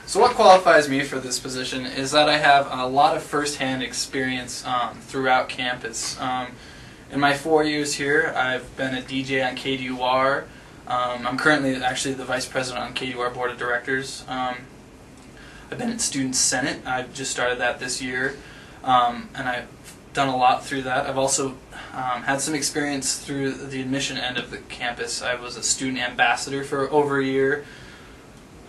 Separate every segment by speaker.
Speaker 1: So what qualifies me for this position is that I have a lot of first-hand experience throughout campus. In my 4 years here, I've been a DJ on KDUR. I'm currently actually the Vice President on KDUR Board of Directors. I've been in Student Senate. I've just started that this year, and I've done a lot through that. I've also had some experience through the admission end of the campus. I was a student ambassador for over a year.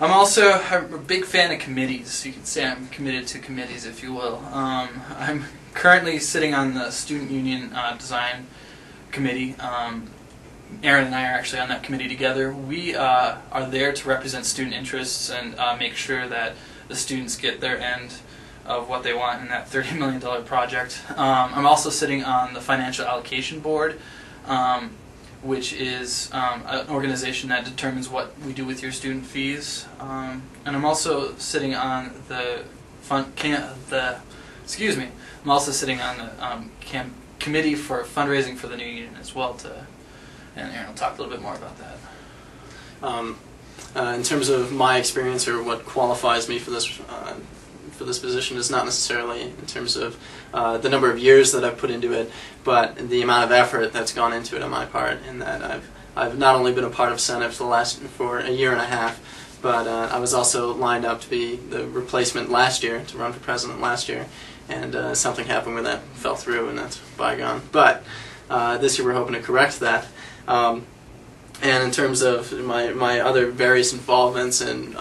Speaker 1: I'm also a big fan of committees. You could say I'm committed to committees, if you will. I'm currently sitting on the Student Union Design Committee. Aaron and I are actually on that committee together. We are there to represent student interests and make sure that the students get their end of what they want in that $30 million project. I'm also sitting on the Financial Allocation Board, which is an organization that determines what we do with your student fees. And I'm also sitting on the I'm also sitting on the committee for fundraising for the new union as well. And Aaron will talk a little bit more about that.
Speaker 2: In terms of my experience or what qualifies me for this position is not necessarily in terms of the number of years that I've put into it, but the amount of effort that's gone into it on my part. In that I've not only been a part of Senate for a year and a half, but I was also lined up to be the replacement last year, to run for president last year, and something happened where that fell through, and that's bygone. But this year we're hoping to correct that. And in terms of my other various involvements and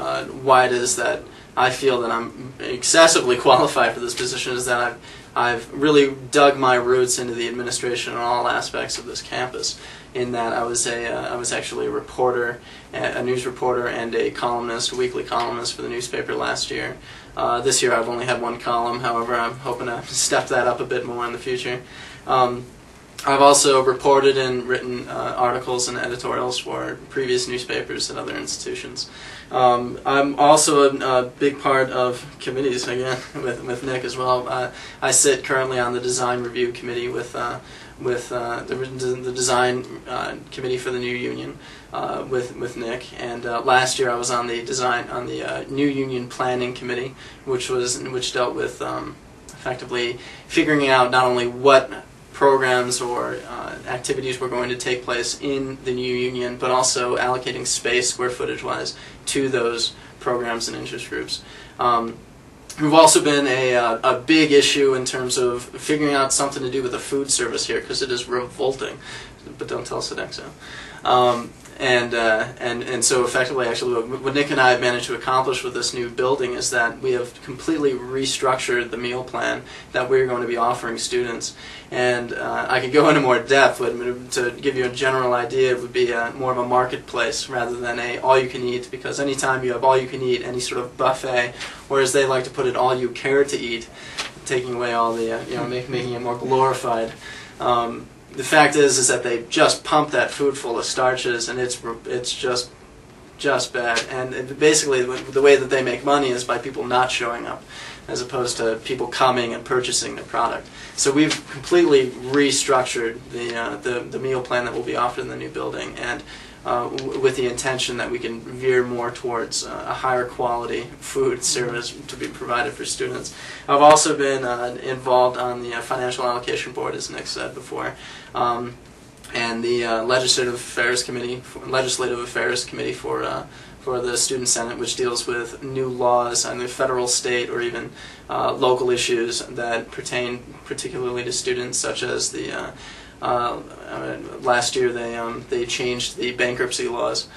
Speaker 2: why it is that I feel that I'm excessively qualified for this position is that I've really dug my roots into the administration and all aspects of this campus. In that I was actually a reporter, a news reporter, and a columnist, a weekly columnist for the newspaper last year. This year I've only had one column. However, I'm hoping to step that up a bit more in the future. I've also reported and written articles and editorials for previous newspapers at other institutions. I'm also a big part of committees, again, with Nick as well. I sit currently on the design review committee with the design committee for the new union with Nick, and last year I was on the new union planning committee, which dealt with effectively figuring out not only what programs or activities were going to take place in the new union, but also allocating space, square footage-wise, to those programs and interest groups. We've also been a big issue in terms of figuring out something to do with the food service here, because it is revolting. But don't tell Sodexo. And so effectively, actually, what Nick and I have managed to accomplish with this new building is that we have completely restructured the meal plan that we're going to be offering students. And I could go into more depth, but to give you a general idea, it would be more of a marketplace rather than a all-you-can-eat, because anytime you have all-you-can-eat, any sort of buffet, whereas they like to put it all-you-care-to-eat, taking away all the, making it more glorified. The fact is that they just pump that food full of starches, and it's just bad. And basically, the way that they make money is by people not showing up, as opposed to people coming and purchasing the product. So we've completely restructured the meal plan that will be offered in the new building, and with the intention that we can veer more towards a higher quality food service to be provided for students. I've also been involved on the Financial Allocation Board, as Nick said before, and the Legislative Affairs Committee for the Student Senate, which deals with new laws on the federal, state, or even local issues that pertain particularly to students, such as the last year they changed the bankruptcy laws,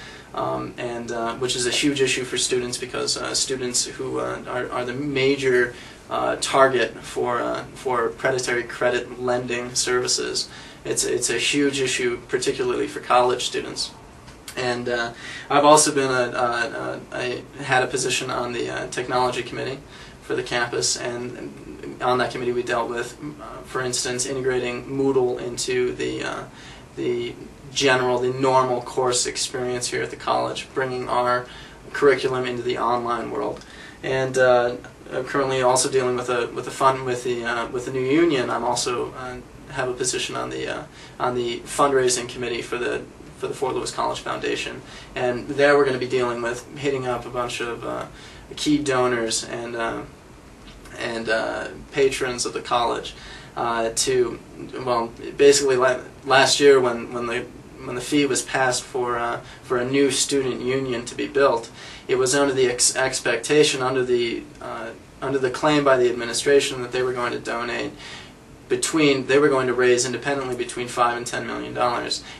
Speaker 2: which is a huge issue for students, because students who are the major target for predatory credit lending services. It's a huge issue, particularly for college students. And I've also been I had a position on the technology committee for the campus, and on that committee we dealt with, for instance, integrating Moodle into the normal course experience here at the college, bringing our curriculum into the online world. And I'm currently also dealing with the new union. I'm also have a position on the fundraising committee for for the Fort Lewis College Foundation, and there we're going to be dealing with hitting up a bunch of key donors and patrons of the college to, well, basically last year when the fee was passed for a new student union to be built, it was under the expectation, under the claim by the administration, that they were going to donate they were going to raise independently between $5 and $10 million.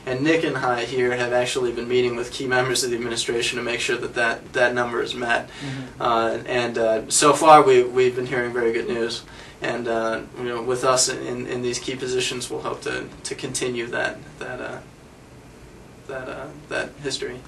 Speaker 2: And Nick and I here have actually been meeting with key members of the administration to make sure that number is met. And so far we've been hearing very good news. And with us in these key positions, we'll hope to continue that history.